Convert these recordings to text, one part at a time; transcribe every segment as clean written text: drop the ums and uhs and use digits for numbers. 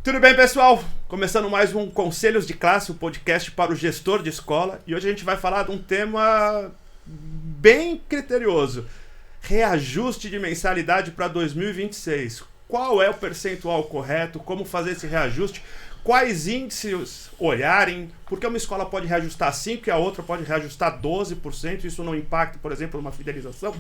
Tudo bem, pessoal? Começando mais um Conselhos de Classe, um podcast para o gestor de escola. E hoje a gente vai falar de um tema bem criterioso. Reajuste de mensalidade para 2026. Qual é o percentual correto? Como fazer esse reajuste? Quais índices olharem? Porque uma escola pode reajustar 5% e a outra pode reajustar 12%. Isso não impacta, por exemplo, numa fidelização.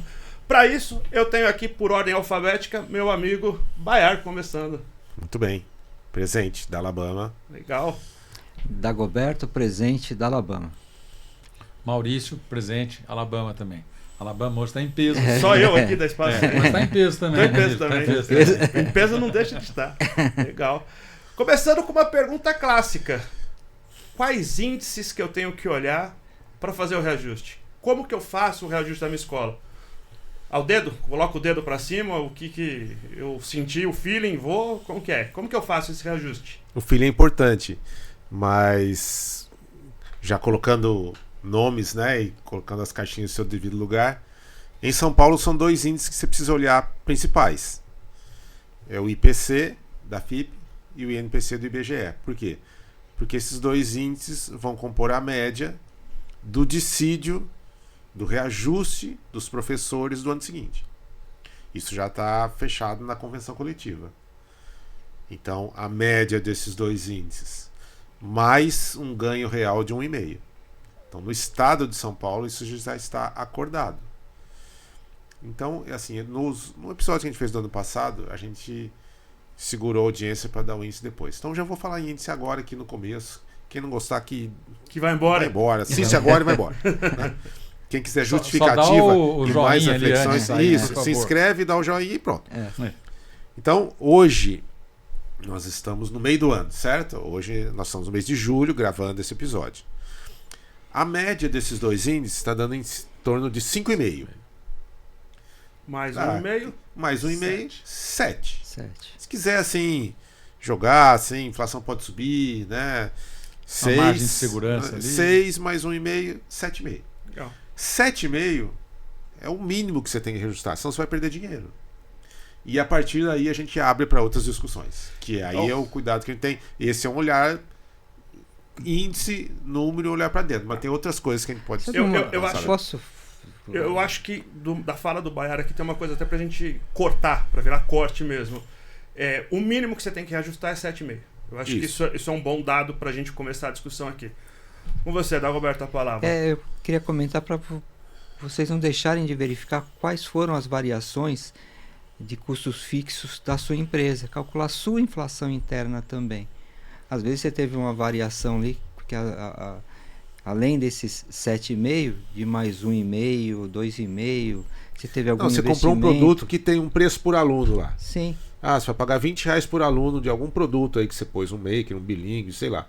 Para isso, eu tenho aqui, por ordem alfabética, meu amigo Bayar começando. Muito bem. Presente, da Alabama. Legal. Dagoberto, presente, da Alabama. Maurício, presente, Alabama também. Alabama hoje está em peso. Só eu aqui da Espaço. Mas está em peso também. Está em peso também. Em peso não deixa de estar. Legal. Começando com uma pergunta clássica. Quais índices que eu tenho que olhar para fazer o reajuste? Como que eu faço o reajuste da minha escola? Ao dedo? Coloco o dedo para cima, o que eu senti, o feeling, vou... Como que é? Como que eu faço esse reajuste? O feeling é importante, mas já colocando nomes, né, e colocando as caixinhas no seu devido lugar, em São Paulo são dois índices que você precisa olhar principais. É o IPC da FIP e o INPC do IBGE. Por quê? Porque esses dois índices vão compor a média do dissídio do reajuste dos professores do ano seguinte. Isso já está fechado na convenção coletiva. Então, a média desses dois índices, mais um ganho real de 1,5. Então, no estado de São Paulo, isso já está acordado. Então, assim, no episódio que a gente fez do ano passado, a gente segurou a audiência para dar o índice depois. Então, já vou falar em índice agora, aqui no começo. Quem não gostar, que vai embora. Vai embora. Assiste agora e vai embora. Né? Quem quiser justificativa só e mais reflexões, isso, se inscreve, dá o joinha e pronto. É. Então, hoje, nós estamos no meio do ano, certo? Hoje nós estamos no mês de julho, gravando esse episódio. A média desses dois índices está dando em torno de 5,5. Mais 1,5. Mais 1,5, 7. 7. Se quiser, assim, jogar, assim, inflação pode subir, né? 6, margem de segurança ali. 6 mais 1,5, 7,5. Legal. 7,5 é o mínimo que você tem que reajustar, senão você vai perder dinheiro. E a partir daí a gente abre para outras discussões. Que aí é o cuidado que a gente tem. Esse é um olhar índice, número, olhar para dentro. Mas tem outras coisas que a gente pode... Eu acho que da fala do Bayar aqui tem uma coisa até pra gente cortar, pra virar corte mesmo. O mínimo que você tem que reajustar é 7,5. Eu acho que isso é um bom dado pra gente começar a discussão aqui. Com você, Dagoberto, a palavra. Eu queria comentar para vocês não deixarem de verificar quais foram as variações de custos fixos da sua empresa. Calcular a sua inflação interna também. Às vezes você teve uma variação ali, porque além desses 7,5, de mais 1,5, 2,5, você teve algum investimento. Você comprou um produto que tem um preço por aluno lá. Sim. Você vai pagar R$20 por aluno de algum produto aí que você pôs, um maker, um bilingue, sei lá.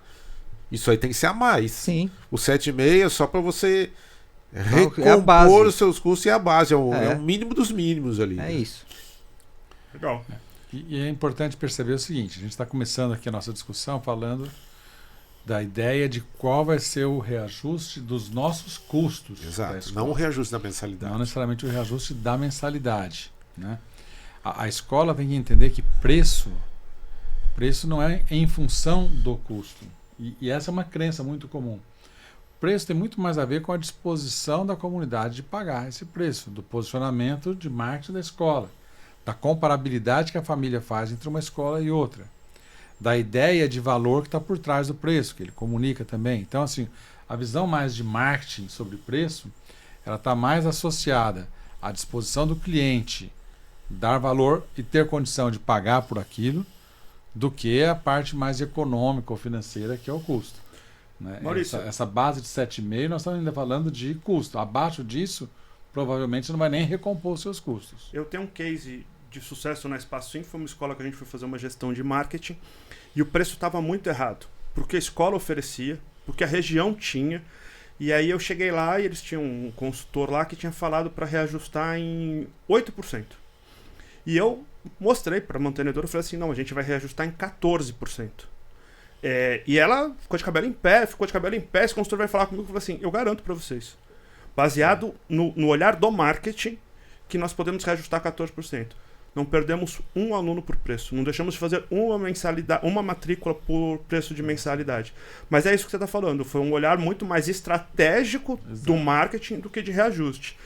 Isso aí tem que ser a mais. Sim. O 7,5 é só para você recompor os seus custos e a base. É o mínimo dos mínimos ali. É isso. Legal. E é importante perceber o seguinte, a gente está começando aqui a nossa discussão falando da ideia de qual vai ser o reajuste dos nossos custos. Exato, não o reajuste da mensalidade. Não necessariamente o reajuste da mensalidade. Né? A escola tem que entender que preço não é em função do custo. E essa é uma crença muito comum. O preço tem muito mais a ver com a disposição da comunidade de pagar esse preço, do posicionamento de marketing da escola, da comparabilidade que a família faz entre uma escola e outra, da ideia de valor que está por trás do preço, que ele comunica também. Então, assim, a visão mais de marketing sobre preço, ela está mais associada à disposição do cliente dar valor e ter condição de pagar por aquilo, do que a parte mais econômica ou financeira, que é o custo. Né? Maurício. Essa base de 7,5, nós estamos ainda falando de custo. Abaixo disso, provavelmente você não vai nem recompor os seus custos. Eu tenho um case de sucesso na Espaço Sim, foi uma escola que a gente foi fazer uma gestão de marketing e o preço estava muito errado, porque a escola oferecia, porque a região tinha, e aí eu cheguei lá e eles tinham um consultor lá que tinha falado para reajustar em 8%. E eu mostrei para a mantenedora, eu falei assim, não, a gente vai reajustar em 14%. E ela ficou de cabelo em pé, esse consultor vai falar comigo e falou assim, eu garanto para vocês, baseado no olhar do marketing, que nós podemos reajustar 14%. não perdemos um aluno por preço. Não deixamos de fazer uma mensalidade, uma matrícula por preço de mensalidade. Mas é isso que você está falando. Foi um olhar muito mais estratégico do marketing do que de reajuste.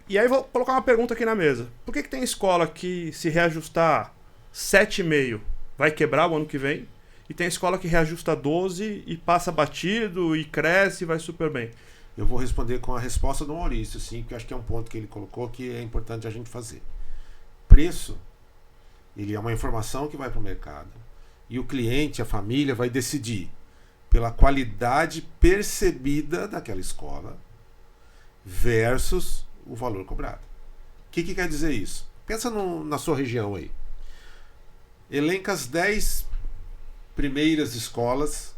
E aí vou colocar uma pergunta aqui na mesa. Por que tem escola que se reajustar 7,5 vai quebrar o ano que vem? E tem escola que reajusta 12 e passa batido e cresce e vai super bem? Eu vou responder com a resposta do Maurício, sim, porque eu acho que é um ponto que ele colocou que é importante a gente fazer. Preço, ele é uma informação que vai para o mercado. E o cliente, a família, vai decidir pela qualidade percebida daquela escola versus o valor cobrado. O que quer dizer isso? Pensa na sua região aí. Elenca as 10 primeiras escolas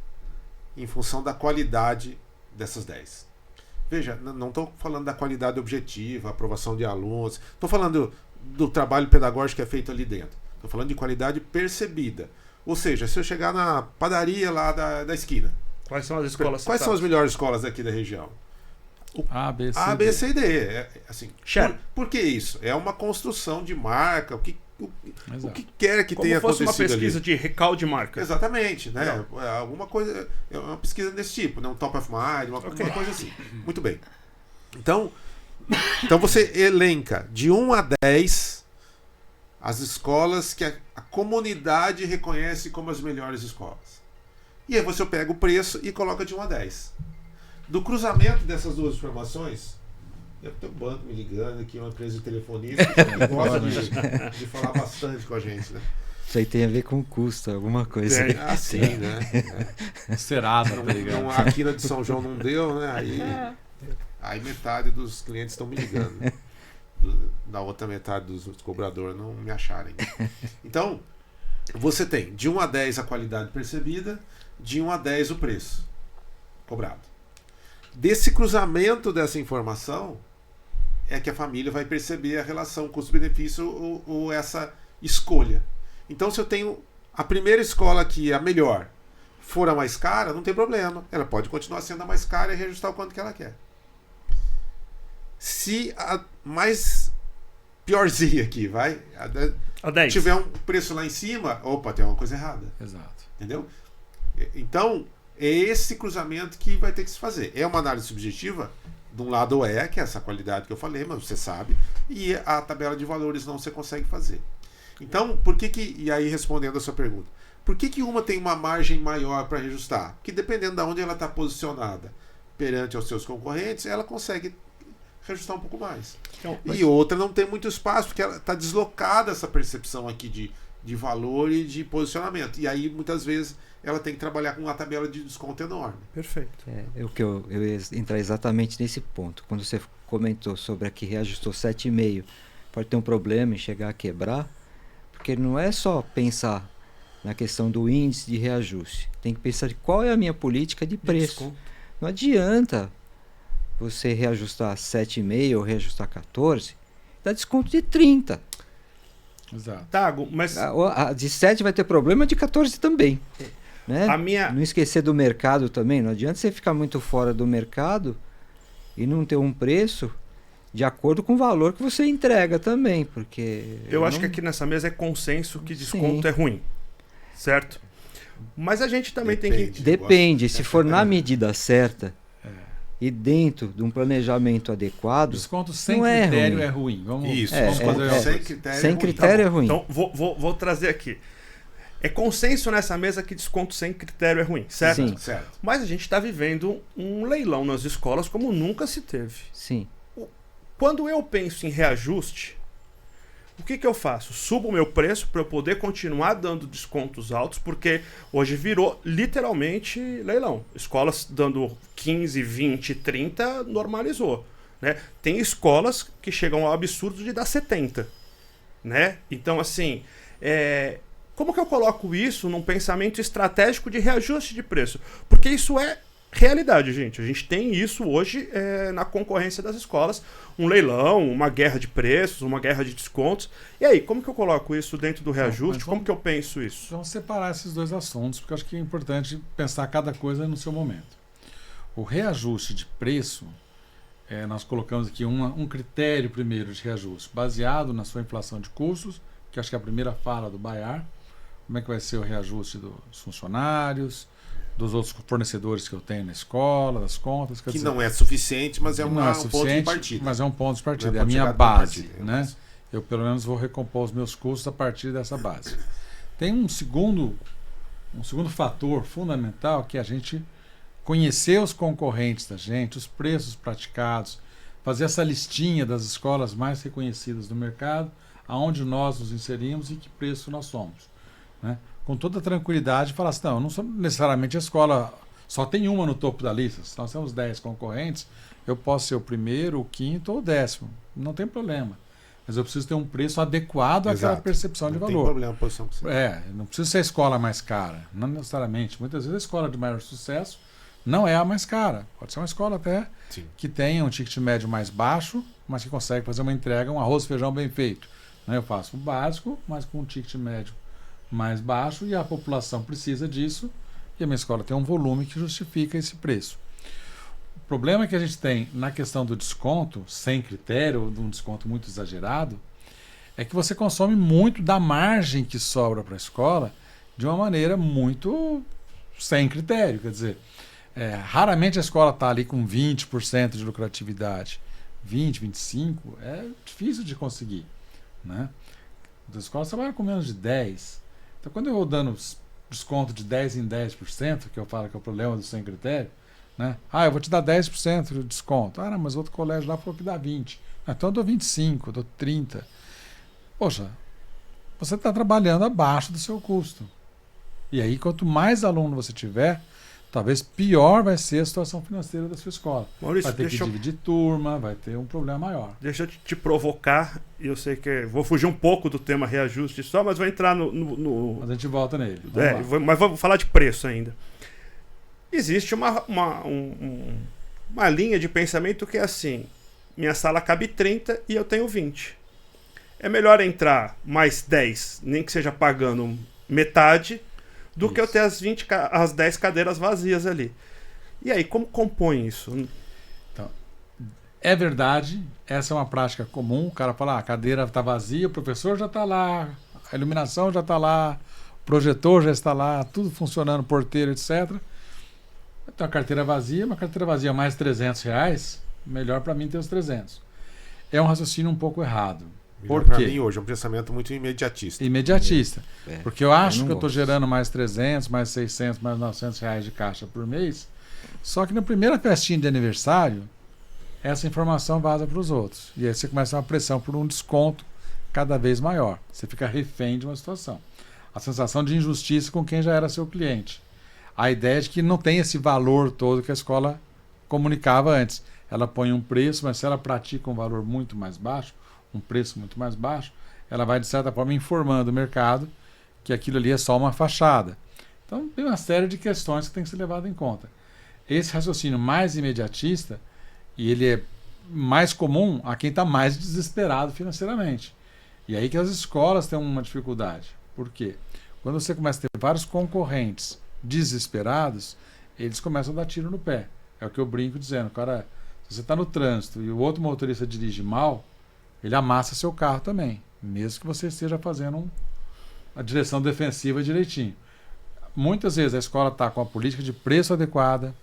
em função da qualidade dessas 10. Veja, não estou falando da qualidade objetiva, aprovação de alunos, estou falando do trabalho pedagógico que é feito ali dentro. Estou falando de qualidade percebida. Ou seja, se eu chegar na padaria lá da esquina, quais são as escolas? Quais são as melhores escolas aqui da região? A, B, C e D. Assim, por que isso? É uma construção de marca, o que quer que tenha acontecido ali. Como fosse uma pesquisa de recall de marca. Exatamente, né? Alguma coisa, é uma pesquisa desse tipo, né? Um top of mind, uma coisa assim. Muito bem. Então você elenca de 1 a 10 as escolas que a comunidade reconhece como as melhores escolas. E aí você pega o preço e coloca de 1 a 10. Do cruzamento dessas duas informações, deve ter um banco me ligando aqui, uma empresa de telefonia que gosta de falar bastante com a gente, né? Isso aí tem a ver com custo, alguma coisa. Sim, né? Serasa, tá ligado? Aqui na de São João não deu, né? Aí metade dos clientes estão me ligando. Da outra metade dos cobradores não me acharem. Então, você tem de 1 a 10 a qualidade percebida, de 1 a 10 o preço cobrado. Desse cruzamento dessa informação é que a família vai perceber a relação custo-benefício ou essa escolha. Então, se eu tenho a primeira escola que é a melhor, for a mais cara, não tem problema. Ela pode continuar sendo a mais cara e reajustar o quanto que ela quer. Se a mais piorzinha aqui, a 10. tiver um preço lá em cima, opa, tem uma coisa errada. Exato. Entendeu? Então, é esse cruzamento que vai ter que se fazer. É uma análise subjetiva? De um lado que é essa qualidade que eu falei, mas você sabe, e a tabela de valores não você consegue fazer. Então, e aí respondendo a sua pergunta, por que uma tem uma margem maior para reajustar? Porque dependendo de onde ela está posicionada perante aos seus concorrentes, ela consegue reajustar um pouco mais. E outra não tem muito espaço, porque ela está deslocada essa percepção aqui de valor e de posicionamento. E aí, muitas vezes, ela tem que trabalhar com uma tabela de desconto enorme. Perfeito. Eu ia entrar exatamente nesse ponto. Quando você comentou sobre a que reajustou 7,5, pode ter um problema em chegar a quebrar, porque não é só pensar na questão do índice de reajuste. Tem que pensar de qual é a minha política de preço. Não adianta você reajustar 7,5 ou reajustar 14, dá desconto de 30. Exato. Tago, mas a de 7 vai ter problema, de 14 também. Né? Não esquecer do mercado também. Não adianta você ficar muito fora do mercado e não ter um preço de acordo com o valor que você entrega também. Porque eu acho que aqui nessa mesa é consenso que desconto é ruim. Certo? Mas a gente também tem que... Depende. Se for na medida certa e dentro de um planejamento adequado... Desconto sem critério é ruim. Vamos fazer sem critério é ruim. Então, vou trazer aqui. É consenso nessa mesa que desconto sem critério é ruim, certo? Sim. Certo. Mas a gente está vivendo um leilão nas escolas como nunca se teve. Sim. Quando eu penso em reajuste, o que eu faço? Subo o meu preço para eu poder continuar dando descontos altos, porque hoje virou literalmente leilão. Escolas dando 15, 20, 30, normalizou. Né? Tem escolas que chegam ao absurdo de dar 70. Né? Então, assim... Como que eu coloco isso num pensamento estratégico de reajuste de preço? Porque isso é realidade, gente. A gente tem isso hoje na concorrência das escolas. Um leilão, uma guerra de preços, uma guerra de descontos. E aí, como que eu coloco isso dentro do reajuste? Como que eu penso isso? Vamos separar esses dois assuntos, porque eu acho que é importante pensar cada coisa no seu momento. O reajuste de preço nós colocamos aqui um critério primeiro de reajuste, baseado na sua inflação de custos, que acho que é a primeira fala do Bayar. Como é que vai ser o reajuste dos funcionários, dos outros fornecedores que eu tenho na escola, das contas. Que não é suficiente, mas é um ponto de partida. Mas é um ponto de partida, Não é a minha base. partida, Né? Eu pelo menos vou recompor os meus custos a partir dessa base. Tem um segundo fator fundamental, que é a gente conhecer os concorrentes da gente, os preços praticados, fazer essa listinha das escolas mais reconhecidas do mercado, aonde nós nos inserimos e que preço nós somos. Né? Com toda tranquilidade, falar assim, não sou necessariamente a escola, só tem uma no topo da lista. Se nós temos 10 concorrentes, eu posso ser o primeiro, o quinto ou o 10º. Não tem problema. Mas eu preciso ter um preço adequado àquela percepção de valor. Não tem problema a posição que você não precisa ser a escola mais cara. Não necessariamente. Muitas vezes a escola de maior sucesso não é a mais cara. Pode ser uma escola até que tenha um ticket médio mais baixo, mas que consegue fazer uma entrega, um arroz e feijão bem feito. Eu faço o básico, mas com um ticket médio mais baixo, e a população precisa disso, e a minha escola tem um volume que justifica esse preço. O problema que a gente tem na questão do desconto, sem critério, ou de um desconto muito exagerado, é que você consome muito da margem que sobra para a escola de uma maneira muito sem critério. Quer dizer, raramente a escola está ali com 20% de lucratividade. 20%, 25%, é difícil de conseguir. Né? As escolas trabalham com menos de 10%. Então, quando eu vou dando desconto de 10% em 10%, que eu falo que é o problema do sem critério, né? Eu vou te dar 10% de desconto. Não, mas outro colégio lá falou que dá 20%. Então eu dou 25%, eu dou 30%. Poxa, você está trabalhando abaixo do seu custo. E aí, quanto mais aluno você tiver, talvez pior vai ser a situação financeira da sua escola. Maurício, vai ter que dividir turma, vai ter um problema maior. Deixa eu te provocar, e eu sei que vou fugir um pouco do tema reajuste só, mas vou entrar no... Mas a gente volta nele. Mas vou falar de preço ainda. Existe uma linha de pensamento que é assim, minha sala cabe 30 e eu tenho 20. É melhor entrar mais 10, nem que seja pagando metade, do que eu ter as 10 cadeiras vazias ali. E aí, como compõe isso? Então, é verdade, essa é uma prática comum. O cara fala, a cadeira está vazia, o professor já está lá, a iluminação já está lá, o projetor já está lá, tudo funcionando, porteiro, etc. Então, a carteira vazia, uma carteira vazia mais R$300, melhor para mim ter os 300. É um raciocínio um pouco errado. Por Para quê? mim hoje é um pensamento muito imediatista. Porque eu acho que eu estou gerando mais 300, mais 600, mais R$900 de caixa por mês. Só que na primeira festinha de aniversário, essa informação vaza para os outros. E aí você começa uma pressão por um desconto cada vez maior. Você fica refém de uma situação. A sensação de injustiça com quem já era seu cliente. A ideia de que não tem esse valor todo que a escola comunicava antes. Ela põe um preço, mas se ela pratica um valor muito mais baixo, um preço muito mais baixo, ela vai, de certa forma, informando o mercado que aquilo ali é só uma fachada. Então, tem uma série de questões que tem que ser levado em conta. Esse raciocínio mais imediatista, e ele é mais comum a quem está mais desesperado financeiramente. E aí que as escolas têm uma dificuldade. Por quê? Quando você começa a ter vários concorrentes desesperados, eles começam a dar tiro no pé. É o que eu brinco dizendo. Cara, se você está no trânsito e o outro motorista dirige mal, ele amassa seu carro também, mesmo que você esteja fazendo a direção defensiva direitinho. Muitas vezes a escola está com a política de preço adequada,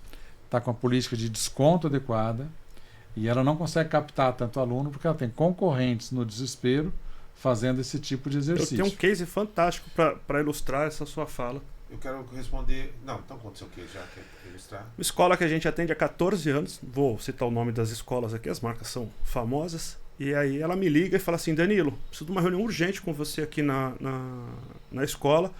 está com a política de desconto adequada, e ela não consegue captar tanto aluno porque ela tem concorrentes no desespero fazendo esse tipo de exercício. Eu tenho um case fantástico para ilustrar essa sua fala. Eu quero responder... Não, então conta o seu case já, quer ilustrar. Uma escola que a gente atende há 14 anos, vou citar o nome das escolas aqui, as marcas são famosas. E aí ela me liga e fala assim, Danilo, preciso de uma reunião urgente com você aqui na escola.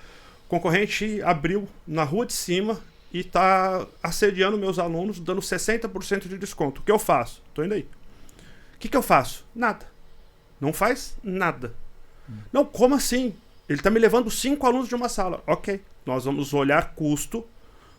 O concorrente abriu na rua de cima e está assediando meus alunos, dando 60% de desconto. O que eu faço? Estou indo aí. O que eu faço? Nada. Não faz nada. Não, como assim? Ele está me levando 5 alunos de uma sala. Ok, nós vamos olhar custo,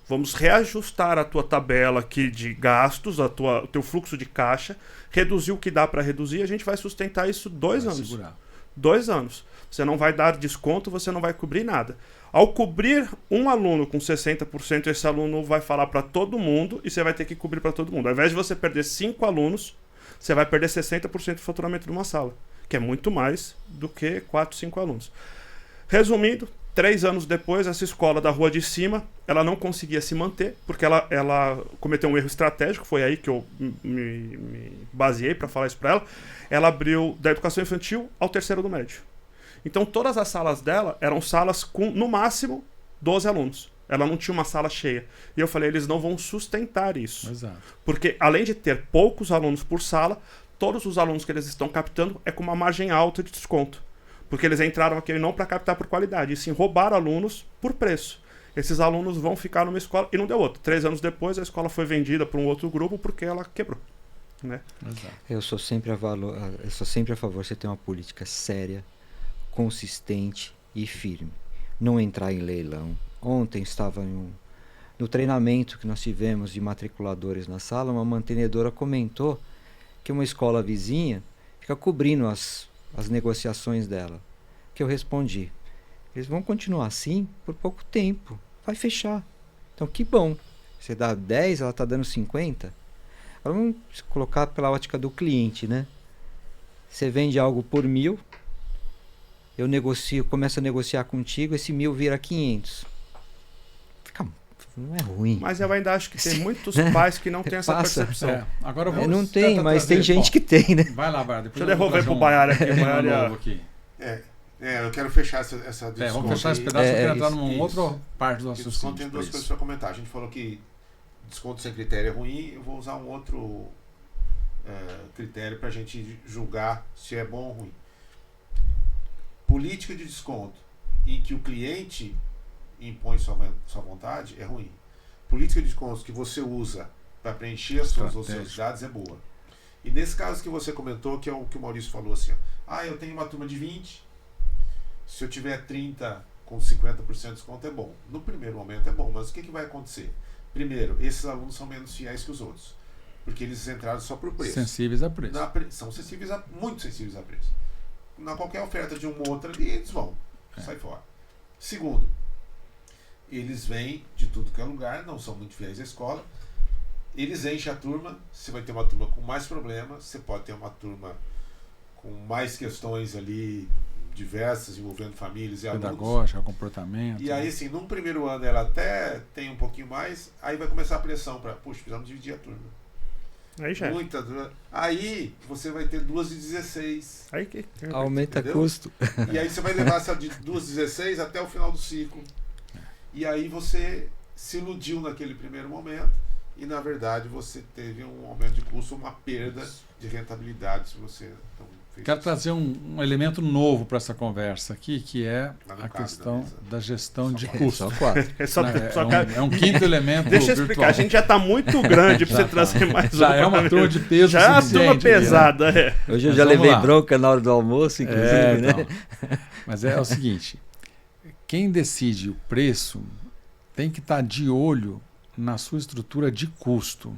vamos reajustar a tua tabela aqui de gastos, o teu fluxo de caixa, reduzir o que dá para reduzir, a gente vai sustentar isso 2 anos. Segurar. 2 anos. Você não vai dar desconto, você não vai cobrir nada. Ao cobrir um aluno com 60%, esse aluno vai falar para todo mundo e você vai ter que cobrir para todo mundo. Ao invés de você perder 5 alunos, você vai perder 60% do faturamento de uma sala, que é muito mais do que 4, 5 alunos. Resumindo, 3 anos depois, essa escola da rua de cima, ela não conseguia se manter, porque ela cometeu um erro estratégico, foi aí que eu me baseei para falar isso para ela. Ela abriu da educação infantil ao terceiro do médio. Então todas as salas dela eram salas com, no máximo, 12 alunos. Ela não tinha uma sala cheia. E eu falei, eles não vão sustentar isso. Exato. Porque além de ter poucos alunos por sala, todos os alunos que eles estão captando é com uma margem alta de desconto. Porque eles entraram aqui não para captar por qualidade, e sim roubar alunos por preço. Esses alunos vão ficar numa escola e não deu outro. 3 anos depois, a escola foi vendida para um outro grupo porque ela quebrou. Né? Exato. Eu sou sempre a favor de você ter uma política séria, consistente e firme. Não entrar em leilão. Ontem estava no treinamento que nós tivemos de matriculadores na sala, uma mantenedora comentou que uma escola vizinha fica cobrindo as negociações dela. Que eu respondi, eles vão continuar assim por pouco tempo, vai fechar. Então que bom, você dá 10, ela está dando 50. Agora vamos colocar pela ótica do cliente, né? Você vende algo por 1.000, eu começo a negociar contigo, esse 1.000 vira 500. Não é ruim. Mas eu ainda acho que tem muitos pais que não têm essa percepção. Agora não tem, mas tem gente que tem, né? Vai lá, Bar. Deixa eu devolver pro Baiara aqui. Eu quero fechar essa discussão. Vamos fechar esse pedaço, eu quero entrar numa outra parte do assunto. Desconto tem 2 coisas para comentar. A gente falou que desconto sem critério é ruim, eu vou usar um outro critério para a gente julgar se é bom ou ruim. Política de desconto em que o cliente impõe sua vontade é ruim. Política de descontos que você usa para preencher as suas ociosidades é boa. E nesse caso que você comentou, que é o que o Maurício falou assim, eu tenho uma turma de 20, se eu tiver 30 com 50% de desconto é bom. No primeiro momento é bom, mas o que vai acontecer? Primeiro, esses alunos são menos fiéis que os outros, porque eles entraram só por preço. Sensíveis a preço. São muito sensíveis a preço. Na qualquer oferta de uma ou outra ali, eles vão sair fora. Segundo, eles vêm de tudo que é lugar, não são muito fiéis à escola. Eles enchem a turma, você vai ter uma turma com mais problemas, você pode ter uma turma com mais questões ali diversas, envolvendo famílias e alunos. Pedagógica, comportamento. E aí, assim, num primeiro ano ela até tem um pouquinho mais, aí vai começar a pressão para, precisamos dividir a turma. Aí já. Aí você vai ter 2 de 16. Aí que aumenta custo. E aí você vai levar essa de 2 de 16 até o final do ciclo. E aí você se iludiu naquele primeiro momento e na verdade você teve um aumento de custo, uma perda de rentabilidade se você não fez. Quero trazer um elemento novo para essa conversa aqui, que é a questão da gestão de custo. É um quinto elemento. Deixa eu explicar, virtual. A gente já está muito grande para você trazer mais já é uma turma de peso. Já é uma turma pesada. Né? Hoje eu já levei bronca na hora do almoço, inclusive. Né? Mas é o seguinte, quem decide o preço tem que estar de olho na sua estrutura de custo.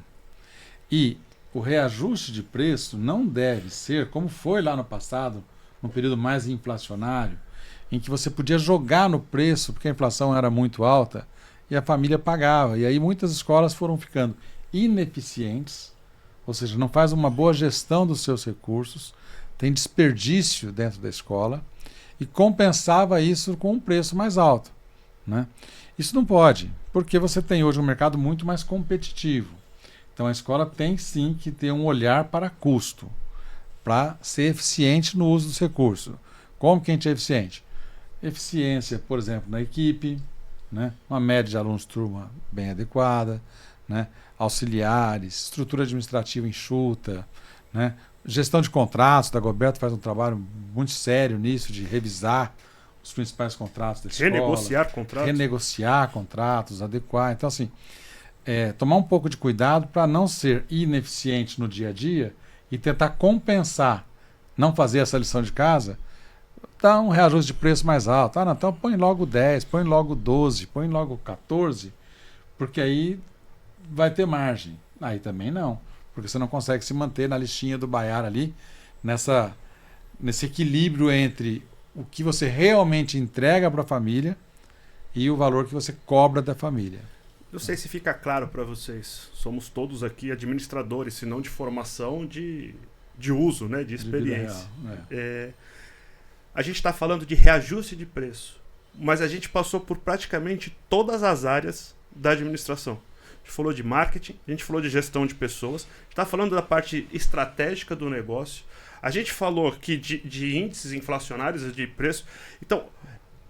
E o reajuste de preço não deve ser, como foi lá no passado, num período mais inflacionário, em que você podia jogar no preço, porque a inflação era muito alta, e a família pagava. E aí muitas escolas foram ficando ineficientes, ou seja, não faz uma boa gestão dos seus recursos, tem desperdício dentro da escola, e compensava isso com um preço mais alto. Né? Isso não pode, porque você tem hoje um mercado muito mais competitivo. Então a escola tem sim que ter um olhar para custo, para ser eficiente no uso dos recursos. Como que a gente é eficiente? Eficiência, por exemplo, na equipe, né? Uma média de alunos turma bem adequada, né? Auxiliares, estrutura administrativa enxuta, né? Gestão de contratos, da Dagoberto faz um trabalho muito sério nisso, de revisar os principais contratos da escola. Renegociar contratos, adequar. Então, assim, tomar um pouco de cuidado para não ser ineficiente no dia a dia e tentar compensar, não fazer essa lição de casa, dar um reajuste de preço mais alto. Não, então põe logo 10, põe logo 12, põe logo 14, porque aí vai ter margem. Aí também não, porque você não consegue se manter na listinha do Baiara ali, nesse equilíbrio entre o que você realmente entrega para a família e o valor que você cobra da família. Não sei se fica claro para vocês. Somos todos aqui administradores, se não de formação, de uso, né? De experiência. A gente está falando de reajuste de preço, mas a gente passou por praticamente todas as áreas da administração. A gente falou de marketing, a gente falou de gestão de pessoas, a gente está falando da parte estratégica do negócio, a gente falou aqui de índices inflacionários de preço. Então,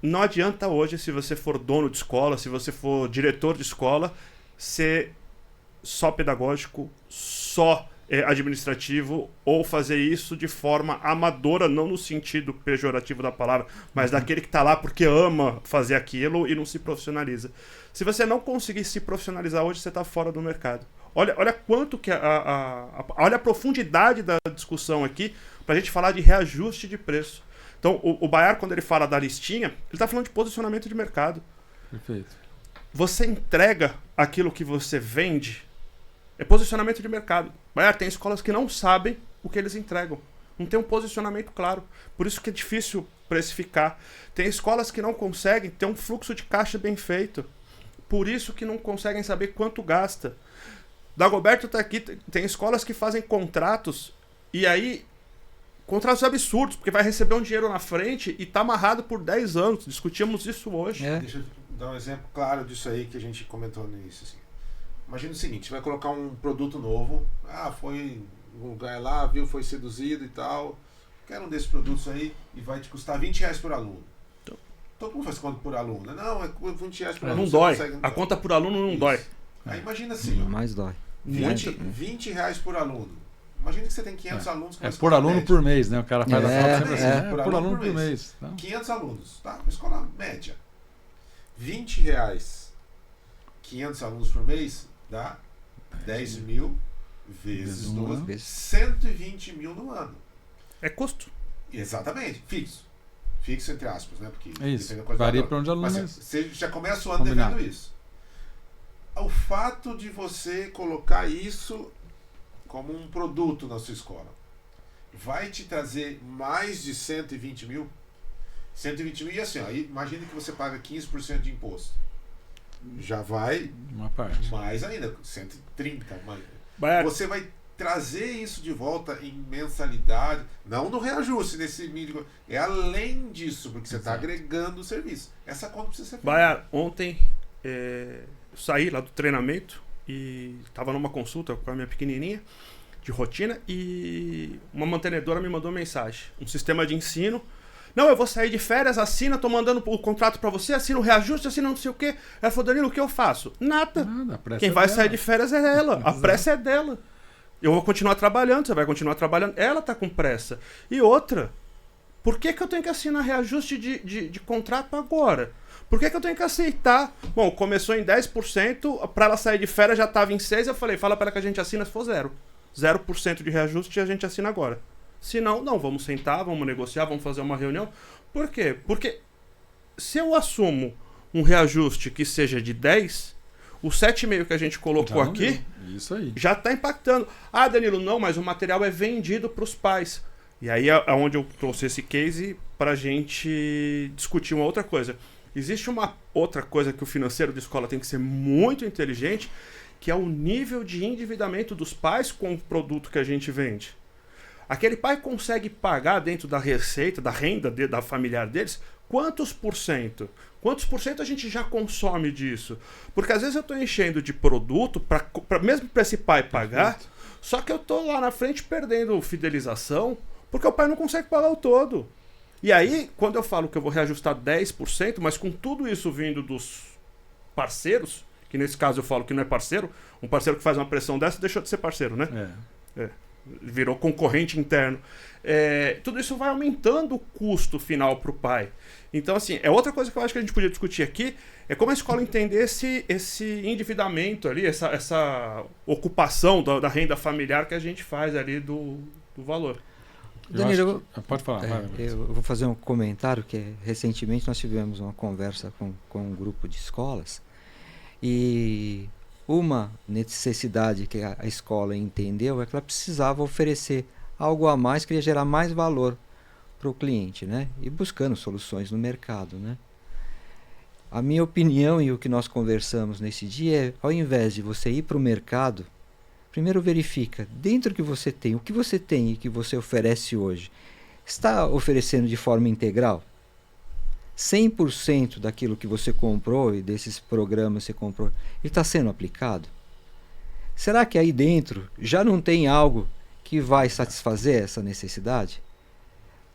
não adianta hoje, se você for dono de escola, se você for diretor de escola, ser só pedagógico, só administrativo, ou fazer isso de forma amadora, não no sentido pejorativo da palavra, mas daquele que está lá porque ama fazer aquilo e não se profissionaliza. Se você não conseguir se profissionalizar hoje, você está fora do mercado. Olha quanto que olha a profundidade da discussão aqui para a gente falar de reajuste de preço. Então, o Bayar, quando ele fala da listinha, ele está falando de posicionamento de mercado. Perfeito. Você entrega aquilo que você vende, é posicionamento de mercado. Bayar, tem escolas que não sabem o que eles entregam. Não tem um posicionamento claro. Por isso que é difícil precificar. Tem escolas que não conseguem ter um fluxo de caixa bem feito. Por isso que não conseguem saber quanto gasta. Dagoberto está aqui, tem escolas que fazem contratos e aí... contratos absurdos, porque vai receber um dinheiro na frente e está amarrado por 10 anos. Discutimos isso hoje. Deixa eu dar um exemplo claro disso aí que a gente comentou no início. Assim. Imagina o seguinte, vai colocar um produto novo. Foi em um lugar lá, foi seduzido e tal. Quero um desses produtos aí e vai te custar R$20 por aluno. Então como faz conta por aluno? Não, é R$20 por aluno. Não dói. A conta por aluno não dói. Aí imagina assim, mais dói. R$20 por aluno. Imagina que você tem 500 alunos. É por aluno média. Por mês, né? O cara faz a conta sempre assim. Por aluno por mês. Então. 500 alunos, tá? Uma escola média. R$20, 500 alunos por mês, dá 10 mil vezes 12, 120 mil no ano. É custo. Exatamente. Fixo. Fixo entre aspas, né? Porque é isso. Varia para onde aluno. Mas você já começa o ano devendo isso. O fato de você colocar isso como um produto na sua escola, vai te trazer mais de 120 mil? 120 mil e assim, imagina que você paga 15% de imposto. Já vai uma parte. Mais ainda, 130. Você vai trazer isso de volta em mensalidade, não no reajuste nesse mínimo, é além disso, porque você está agregando o serviço. Essa conta precisa ser feita. Bayar, ontem eu saí lá do treinamento e estava numa consulta com a minha pequenininha de rotina e uma mantenedora me mandou mensagem, um sistema de ensino. Não, eu vou sair de férias, assina, tô mandando o contrato para você, assina o reajuste, assina não sei o quê. Ela falou, Danilo, o que eu faço? Nada. Quem vai sair de férias é ela. A pressa é dela. Eu vou continuar trabalhando, você vai continuar trabalhando. Ela tá com pressa. E outra, por que eu tenho que assinar reajuste de contrato agora? Por que eu tenho que aceitar? Bom, começou em 10%, para ela sair de férias já estava em 6%, eu falei, fala para ela que a gente assina se for 0% de reajuste e a gente assina agora. Se não, vamos sentar, vamos negociar, vamos fazer uma reunião. Por quê? Porque se eu assumo um reajuste que seja de 10%, o 7,5% que a gente colocou aqui isso aí. Já está impactando. Ah, Danilo, não, mas o material é vendido para os pais. E aí é onde eu trouxe esse case para a gente discutir uma outra coisa. Existe uma outra coisa que o financeiro de escola tem que ser muito inteligente, que é o nível de endividamento dos pais com o produto que a gente vende. Aquele pai consegue pagar dentro da receita, da renda da familiar deles, quantos por cento? Quantos por cento a gente já consome disso? Porque às vezes eu estou enchendo de produto, mesmo para esse pai pagar, só que eu estou lá na frente perdendo fidelização, porque o pai não consegue pagar o todo. E aí, quando eu falo que eu vou reajustar 10%, mas com tudo isso vindo dos parceiros, que nesse caso eu falo que não é parceiro, um parceiro que faz uma pressão dessa deixou de ser parceiro, né? Virou concorrente interno. Tudo isso vai aumentando o custo final para o pai. Então, assim, é outra coisa que eu acho que a gente podia discutir aqui, é como a escola entender esse endividamento ali, essa ocupação da renda familiar que a gente faz ali do valor. Danilo, pode falar. Eu vou fazer um comentário que recentemente nós tivemos uma conversa com um grupo de escolas e uma necessidade que a escola entendeu é que ela precisava oferecer algo a mais, queria gerar mais valor o cliente, né? E buscando soluções no mercado, né? A minha opinião e o que nós conversamos nesse dia é, ao invés de você ir para o mercado, primeiro verifica, dentro do que você tem, o que você tem e que você oferece hoje, está oferecendo de forma integral? 100% daquilo que você comprou e desses programas que você comprou, ele está sendo aplicado? Será que aí dentro já não tem algo que vai satisfazer essa necessidade?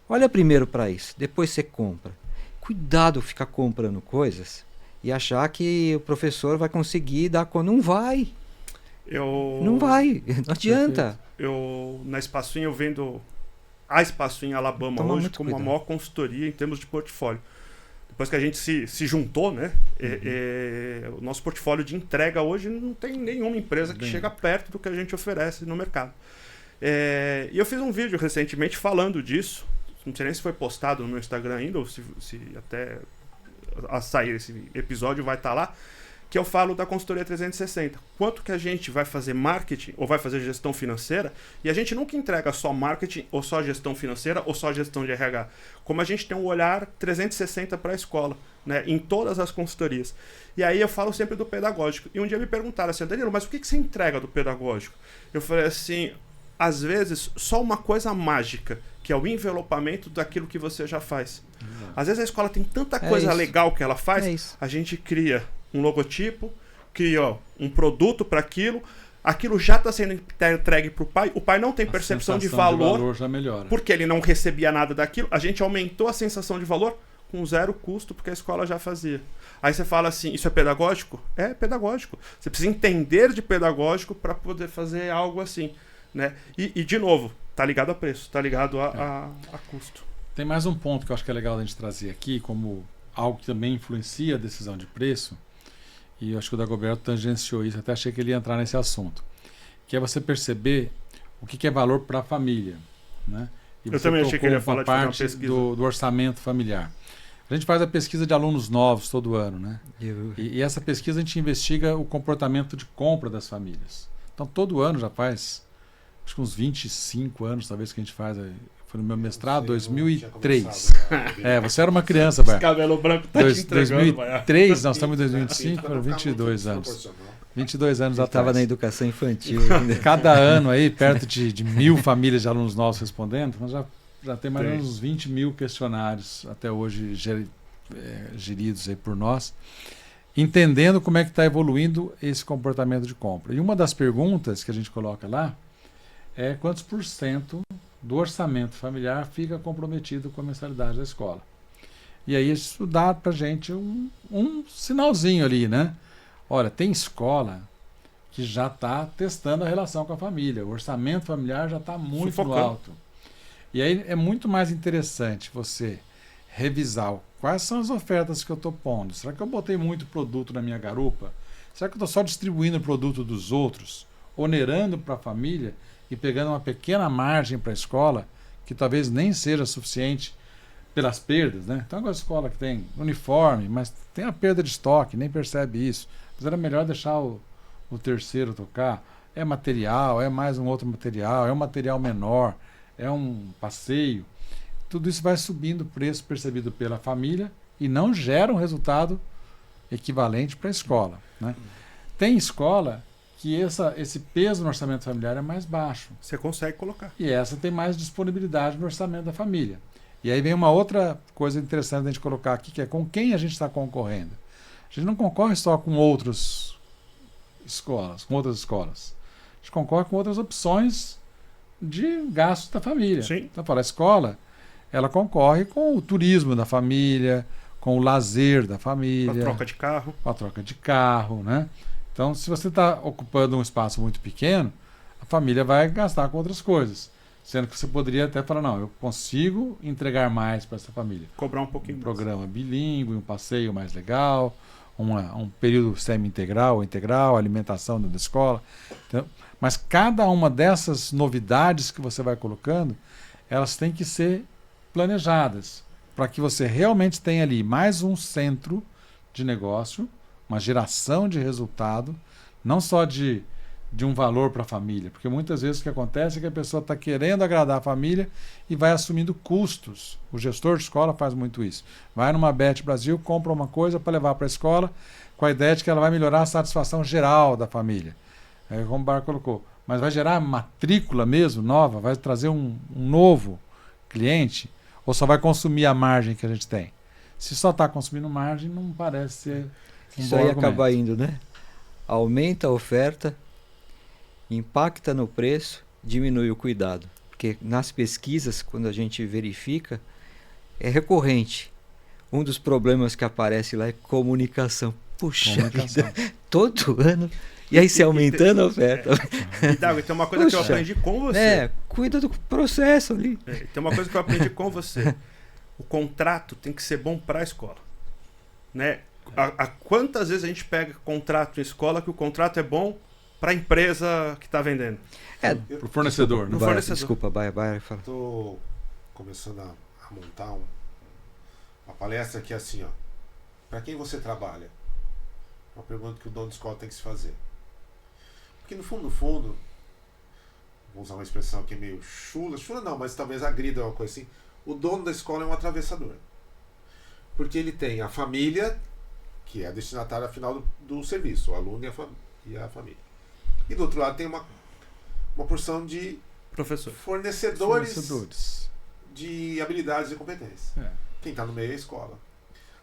Olha primeiro para isso, depois você compra. Cuidado ficar comprando coisas e achar que o professor vai conseguir dar conta. Não vai. Não vai. Não adianta. Na Espaço In, eu vendo a Espaço In Alabama Toma hoje muito como a cuidado. maior consultoria em termos de portfólio. Depois que a gente se juntou, né? O nosso portfólio de entrega hoje não tem nenhuma empresa que chega perto do que a gente oferece no mercado. E eu fiz um vídeo recentemente falando disso. Não sei nem se foi postado no meu Instagram ainda, ou se até a sair esse episódio vai estar lá, que eu falo da consultoria 360. Quanto que a gente vai fazer marketing ou vai fazer gestão financeira, e a gente nunca entrega só marketing ou só gestão financeira ou só gestão de RH. Como a gente tem um olhar 360 para a escola, né, em todas as consultorias. E aí eu falo sempre do pedagógico. E um dia me perguntaram assim, Danilo, mas o que você entrega do pedagógico? Eu falei assim, às vezes só uma coisa mágica, que é o envelopamento daquilo que você já faz. Às vezes a escola tem tanta coisa legal que ela faz, a gente cria um logotipo, cria um produto para aquilo já está sendo entregue para o pai, não tem percepção de valor já melhora. Porque ele não recebia nada daquilo, a gente aumentou a sensação de valor com 0 custo, porque a escola já fazia. Aí você fala assim, isso é pedagógico? É pedagógico. Você precisa entender de pedagógico para poder fazer algo assim, né? E de novo, tá ligado a preço, tá ligado a custo. Tem mais um ponto que eu acho que é legal a gente trazer aqui, como algo que também influencia a decisão de preço, e eu acho que o Dagoberto tangenciou isso, até achei que ele ia entrar nesse assunto, que é você perceber o que é valor para a família, né? E eu também achei que ele ia falar de fazer uma parte pesquisa do orçamento familiar. A gente faz a pesquisa de alunos novos todo ano, né? E essa pesquisa a gente investiga o comportamento de compra das famílias. Então todo ano já faz, acho que uns 25 anos talvez que a gente faz. Foi no meu mestrado, 2003. Você era uma criança, Bar. Cabelo branco tá te entregando, 2003, nós estamos em 2025, foram 22 anos. 22 anos atrás. Estava na educação infantil. Cada ano aí, perto de 1.000 famílias de alunos nossos respondendo, mas já tem mais ou menos uns 20 mil questionários até hoje geridos aí por nós, entendendo como é que está evoluindo esse comportamento de compra. E uma das perguntas que a gente coloca lá é quantos % do orçamento familiar fica comprometido com a mensalidade da escola. E aí isso dá para a gente um sinalzinho ali, né? Olha, tem escola que já está testando a relação com a família. O orçamento familiar já está muito alto. E aí é muito mais interessante você revisar quais são as ofertas que eu estou pondo. Será que eu botei muito produto na minha garupa? Será que eu estou só distribuindo o produto dos outros, onerando para a família e pegando uma pequena margem para a escola, que talvez nem seja suficiente pelas perdas, né? Então, agora a escola que tem uniforme, mas tem a perda de estoque, nem percebe isso. Mas era melhor deixar o terceiro tocar. É material, é mais um outro material, é um material menor, é um passeio. Tudo isso vai subindo o preço percebido pela família e não gera um resultado equivalente para a escola, né? Tem escola que esse peso no orçamento familiar é mais baixo. Você consegue colocar. E essa tem mais disponibilidade no orçamento da família. E aí vem uma outra coisa interessante a gente colocar aqui, que é com quem a gente está concorrendo. A gente não concorre só com outras escolas. A gente concorre com outras opções de gastos da família. Sim. Então, a escola, ela concorre com o turismo da família, com o lazer da família. Com a troca de carro. Com a troca de carro, né? Então, se você está ocupando um espaço muito pequeno, a família vai gastar com outras coisas. Sendo que você poderia até falar, não, eu consigo entregar mais para essa família. Cobrar um pouquinho mais. Programa bilíngue, um passeio mais legal, um período semi-integral ou integral, alimentação dentro da escola. Então, mas cada uma dessas novidades que você vai colocando, elas têm que ser planejadas para que você realmente tenha ali mais um centro de negócio, uma geração de resultado, não só de de um valor para a família. Porque muitas vezes o que acontece é que a pessoa está querendo agradar a família e vai assumindo custos. O gestor de escola faz muito isso. Vai numa Bet Brasil, compra uma coisa para levar para a escola, com a ideia de que ela vai melhorar a satisfação geral da família. É como o Bar colocou. Mas vai gerar matrícula mesmo, nova? Vai trazer um novo cliente? Ou só vai consumir a margem que a gente tem? Se só está consumindo margem, não parece ser um Isso bom aí argumento. acaba indo, né? Aumenta a oferta, impacta no preço, diminui o cuidado. Porque nas pesquisas, quando a gente verifica, é recorrente. Um dos problemas que aparece lá é comunicação. Puxa Comunicação. vida, todo ano. E aí se aumentando a oferta. E Dago, tem uma coisa que eu Puxa. aprendi com você. É, cuida do processo ali. Tem uma coisa que eu aprendi com você. O contrato tem que ser bom para a escola. Né? Quantas vezes a gente pega contrato em escola que o contrato é bom para a empresa que está vendendo? Para o fornecedor. No Baia, fornecedor. desculpa, Baia, fala. Estou começando a montar uma palestra que é assim, ó. Para quem você trabalha? Uma pergunta que o dono de escola tem que se fazer. Porque no fundo, vou usar uma expressão aqui meio chula não, mas talvez agrida uma coisa assim. O dono da escola é um atravessador. Porque ele tem a família, que é a destinatária final do serviço, o aluno e a família. E do outro lado tem uma porção de Professor. fornecedores de habilidades e competências. É. Quem está no meio é a escola.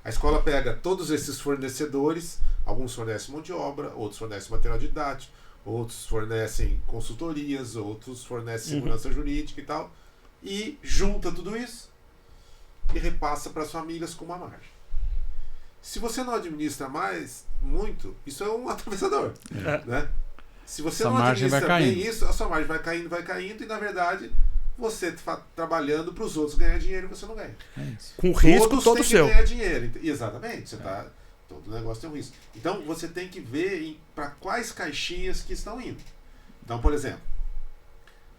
A escola pega todos esses fornecedores, alguns fornecem mão de obra, outros fornecem material didático, outros fornecem consultorias, outros fornecem segurança jurídica e tal, e junta tudo isso e repassa para as famílias com uma margem. Se você não administra muito, isso é um atravessador. Né? Se você Essa não margem vai administra bem caindo. isso, a sua margem vai caindo e, na verdade, você está trabalhando para os outros ganhar dinheiro e você não ganha. É isso. Com risco Todos todo têm que seu. ganhar dinheiro. Exatamente. Você tá, todo negócio tem um risco. Então, você tem que ver para quais caixinhas que estão indo. Então, por exemplo,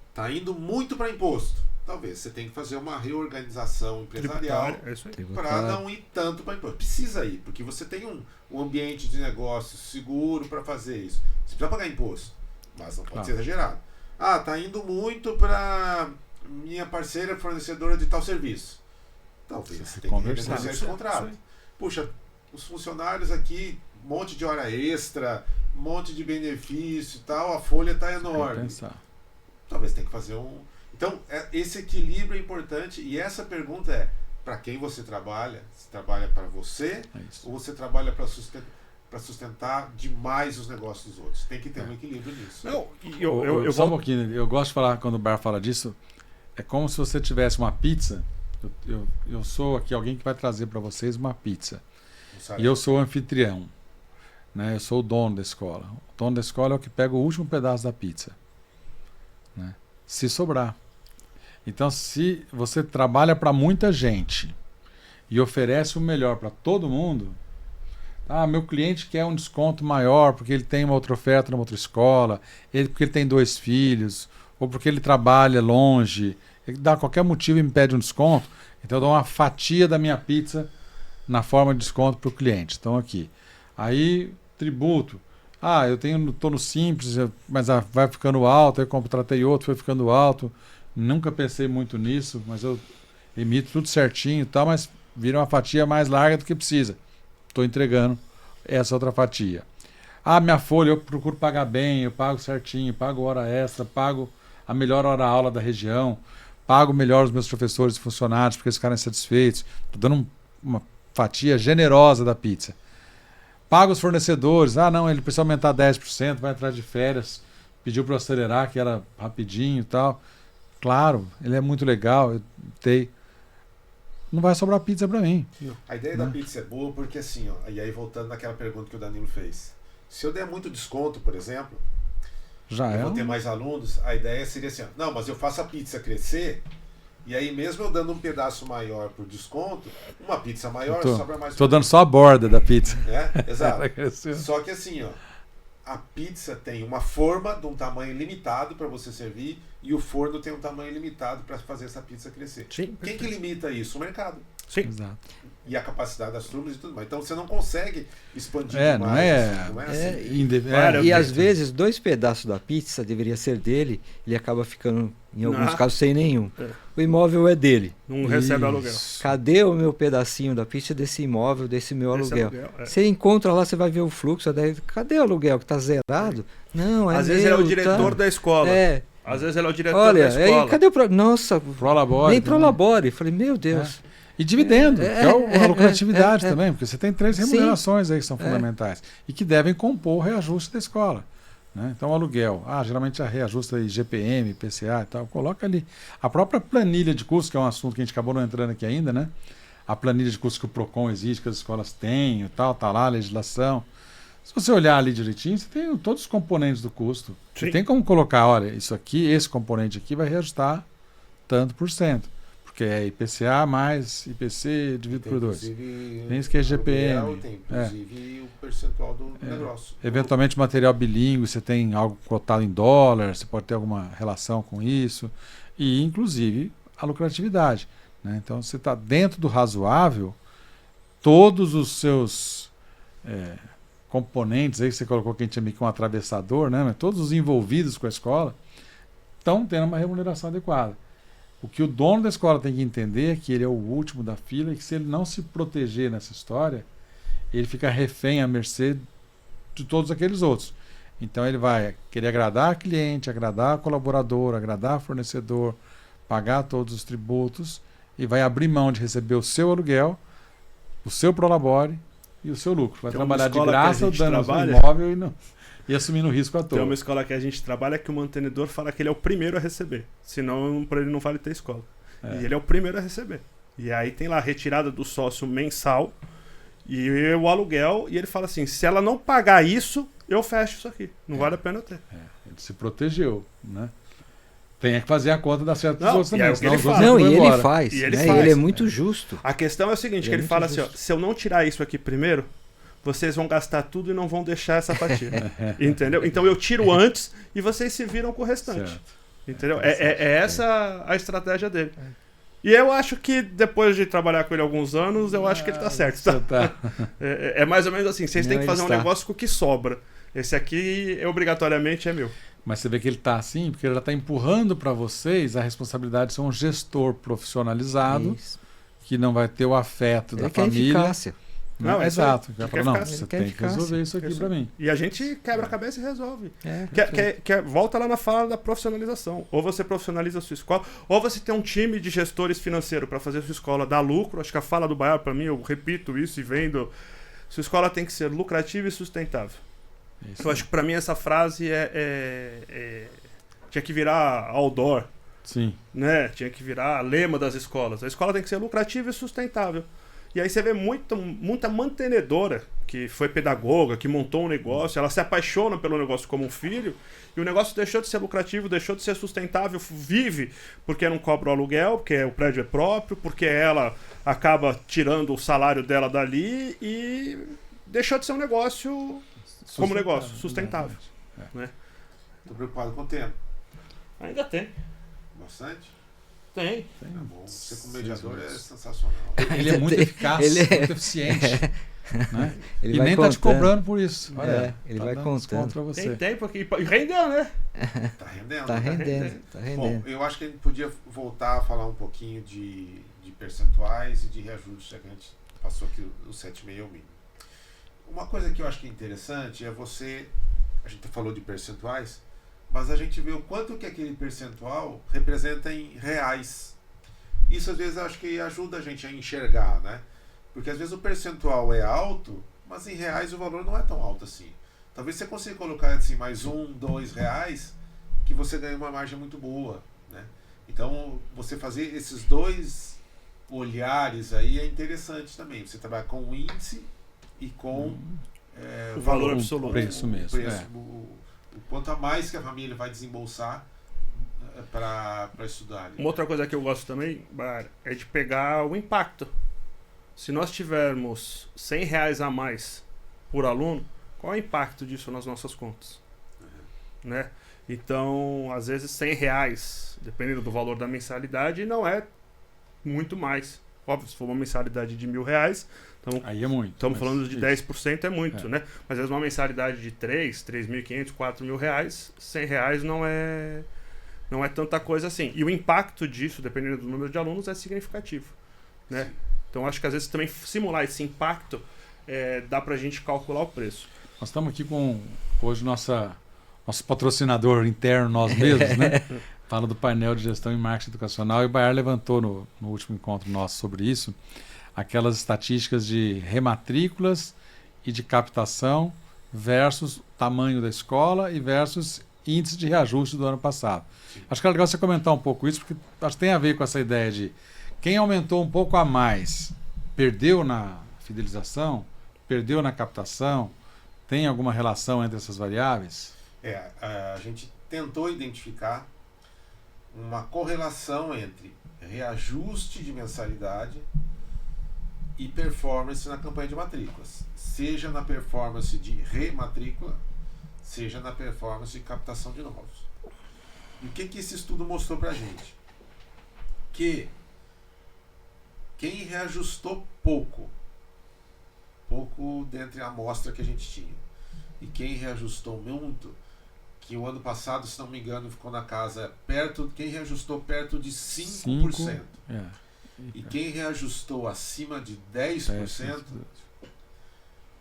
está indo muito para imposto. Talvez você tenha que fazer uma reorganização empresarial Tributário, é isso aí. para não ir tanto para imposto. Precisa ir, porque você tem um ambiente de negócio seguro para fazer isso. Você precisa pagar imposto, mas não pode ser exagerado. Ah, está indo muito para minha parceira fornecedora de tal serviço. Talvez você tenha que renegociar esse contrato. Puxa, os funcionários aqui, um monte de hora extra, um monte de benefício e tal, a folha está enorme. Talvez tenha que fazer Então, esse equilíbrio é importante e essa pergunta é, para quem você trabalha? Você trabalha para você ou você trabalha para sustentar demais os negócios dos outros? Tem que ter um equilíbrio nisso. Não, eu só um pouquinho, eu gosto de falar, quando o Bar fala disso, é como se você tivesse uma pizza. Eu sou aqui alguém que vai trazer para vocês uma pizza. E eu sou o anfitrião. Né? Eu sou o dono da escola. O dono da escola é o que pega o último pedaço da pizza. Né? Se sobrar. Então, se você trabalha para muita gente e oferece o melhor para todo mundo, meu cliente quer um desconto maior porque ele tem uma outra oferta numa outra escola, porque ele tem 2 filhos, ou porque ele trabalha longe, ele dá qualquer motivo e me pede um desconto, então eu dou uma fatia da minha pizza na forma de desconto para o cliente. Então, aqui. Aí, tributo. Eu estou no Simples, mas vai ficando alto, eu contratei outro, foi ficando alto. Nunca pensei muito nisso, mas eu emito tudo certinho e tal, mas vira uma fatia mais larga do que precisa. Estou entregando essa outra fatia. Minha folha eu procuro pagar bem, eu pago certinho, pago hora extra, pago a melhor hora-aula da região, pago melhor os meus professores e funcionários porque eles ficarem satisfeitos. Estou dando uma fatia generosa da pizza. Pago os fornecedores. Não, ele precisa aumentar 10%, vai atrás de férias, pediu para eu acelerar, que era rapidinho e tal. Claro, ele é muito legal, não vai sobrar pizza para mim. A ideia da pizza é boa porque assim, e aí voltando naquela pergunta que o Danilo fez. Se eu der muito desconto, por exemplo, vou ter mais alunos, a ideia seria assim, mas eu faço a pizza crescer, e aí mesmo eu dando um pedaço maior por desconto, uma pizza maior sobra mais. Estou dando só a borda da pizza. Exato. Só que assim, a pizza tem uma forma de um tamanho limitado para você servir e o forno tem um tamanho limitado para fazer essa pizza crescer. Sim, quem que limita isso? O mercado. Sim. Exato. E a capacidade das turmas e tudo mais. Então você não consegue expandir Não demais. é, Não é assim. E às vezes 2 pedaços da pizza deveria ser dele, ele acaba ficando, em alguns casos, sem nenhum. O imóvel é dele. Não recebe aluguel. Cadê o meu pedacinho da pizza desse imóvel, desse meu aluguel? Você encontra lá, você vai ver o fluxo. Cadê o aluguel que está zerado? Não, é às vezes ele é o diretor da escola. Às vezes ele é o diretor da escola. Cadê o Nossa, Prolabore, nem Prolabore. Falei, meu Deus. E dividendo, que é a lucratividade também, porque você tem 3 remunerações aí que são fundamentais e que devem compor o reajuste da escola. Né? Então, o aluguel, geralmente a reajusta aí GPM, PCA e tal, coloca ali. A própria planilha de curso, que é um assunto que a gente acabou não entrando aqui ainda, né? A planilha de curso que o PROCON exige, que as escolas têm e tal, tá lá a legislação. Se você olhar ali direitinho, você tem todos os componentes do custo. Você tem como colocar, olha, isso aqui, esse componente aqui vai reajustar tanto por cento. Porque é IPCA mais IPC dividido por 2. Tem isso que é GPM. Tem, inclusive, o percentual do negócio. Eventualmente, material bilíngue, você tem algo cotado em dólar, você pode ter alguma relação com isso. E, inclusive, a lucratividade. Né? Então, você está dentro do razoável, todos os seus componentes, aí que você colocou que a gente chama de um atravessador, né? Mas todos os envolvidos com a escola estão tendo uma remuneração adequada. O que o dono da escola tem que entender é que ele é o último da fila e que se ele não se proteger nessa história, ele fica refém à mercê de todos aqueles outros. Então ele vai querer agradar cliente, agradar colaborador, agradar fornecedor, pagar todos os tributos e vai abrir mão de receber o seu aluguel, o seu prolabore e o seu lucro. Vai trabalhar de graça, dando o imóvel e assumindo o risco à toa. Tem uma escola que a gente trabalha que o mantenedor fala que ele é o primeiro a receber. Senão, para ele não vale ter escola. E ele é o primeiro a receber. E aí tem lá a retirada do sócio mensal e o aluguel. E ele fala assim, se ela não pagar isso, eu fecho isso aqui. Não vale a pena eu ter. Ele se protegeu, né? Tem que fazer a conta dar certo dos outros também. Ele faz. Ele é muito justo. A questão é o seguinte, que ele fala assim, se eu não tirar isso aqui primeiro, vocês vão gastar tudo e não vão deixar essa fatia. Entendeu? Então eu tiro antes e vocês se viram com o restante. Certo. Entendeu? É essa a estratégia dele. E eu acho que depois de trabalhar com ele alguns anos, eu acho que ele tá certo. Tá? É mais ou menos assim, vocês têm que fazer um negócio com o que sobra. Esse aqui, obrigatoriamente, é meu. Mas você vê que ele tá assim, porque ele já tá empurrando para vocês a responsabilidade de ser um gestor profissionalizado, que não vai ter o afeto da família. Eficácia. Não, exato. Você tem que resolver isso aqui para mim. E a gente quebra a cabeça e resolve. Volta lá na fala da profissionalização. Ou você profissionaliza a sua escola, ou você tem um time de gestores financeiros para fazer a sua escola dar lucro. Acho que a fala do Baiar, para mim, eu repito isso e vendo. Sua escola tem que ser lucrativa e sustentável. Eu acho que para mim essa frase tinha que virar outdoor. Sim. Né? Tinha que virar lema das escolas. A escola tem que ser lucrativa e sustentável. E aí você vê muita mantenedora que foi pedagoga, que montou um negócio, ela se apaixona pelo negócio como um filho, e o negócio deixou de ser lucrativo, deixou de ser sustentável, vive porque não cobra o aluguel, porque o prédio é próprio, porque ela acaba tirando o salário dela dali e deixou de ser um negócio como negócio, sustentável. Né? Tô preocupado com o tempo. Ainda tem. Bastante? Tem. Tá bom. Você como mediador é sensacional. Ele é muito eficaz, muito eficiente. Né? Ele e nem tá te cobrando por isso. Olha, ele vai contando. Pra você. Tem porque rendeu, né? Tá rendendo. Tá rendendo. Bom, eu acho que a gente podia voltar a falar um pouquinho de percentuais e de reajuste, já que a gente passou aqui o 7,5 mínimo. Uma coisa que eu acho que é interessante é a gente falou de percentuais, mas a gente vê o quanto que aquele percentual representa em reais. Isso às vezes eu acho que ajuda a gente a enxergar, né? Porque às vezes o percentual é alto, mas em reais o valor não é tão alto assim. Talvez você consiga colocar assim mais R$2, que você ganha uma margem muito boa, né? Então você fazer esses dois olhares aí é interessante também. Você trabalha com o índice e com o valor absoluto. O preço mesmo. O quanto a mais que a família vai desembolsar para estudar. Uma outra coisa que eu gosto também, é de pegar o impacto. Se nós tivermos R$100 a mais por aluno, qual é o impacto disso nas nossas contas? Né? Então, às vezes R$100, dependendo do valor da mensalidade, não é muito mais. Óbvio, se for uma mensalidade de R$1.000, Aí é muito. estamos mas falando de isso. 10%, é muito, né? Mas às vezes uma mensalidade de R$3.500, R$4.000, R$100 não é tanta coisa assim. E o impacto disso, dependendo do número de alunos, é significativo, né? Então acho que às vezes também simular esse impacto dá pra gente calcular o preço. Nós estamos aqui com hoje nosso patrocinador interno, nós mesmos, né? Fala do painel de gestão e marketing educacional, e o Baiar levantou no último encontro nosso sobre isso, aquelas estatísticas de rematrículas e de captação versus tamanho da escola e versus índice de reajuste do ano passado. Acho que é legal você comentar um pouco isso, porque acho que tem a ver com essa ideia de quem aumentou um pouco a mais, perdeu na fidelização, perdeu na captação, tem alguma relação entre essas variáveis? A gente tentou identificar uma correlação entre reajuste de mensalidade e performance na campanha de matrículas, seja na performance de rematrícula, seja na performance de captação de novos. E o que esse estudo mostrou pra gente? Que quem reajustou pouco dentre a amostra que a gente tinha, e quem reajustou muito, que o ano passado, se não me engano, ficou na casa quem reajustou perto de 5%. E quem reajustou acima de 10%,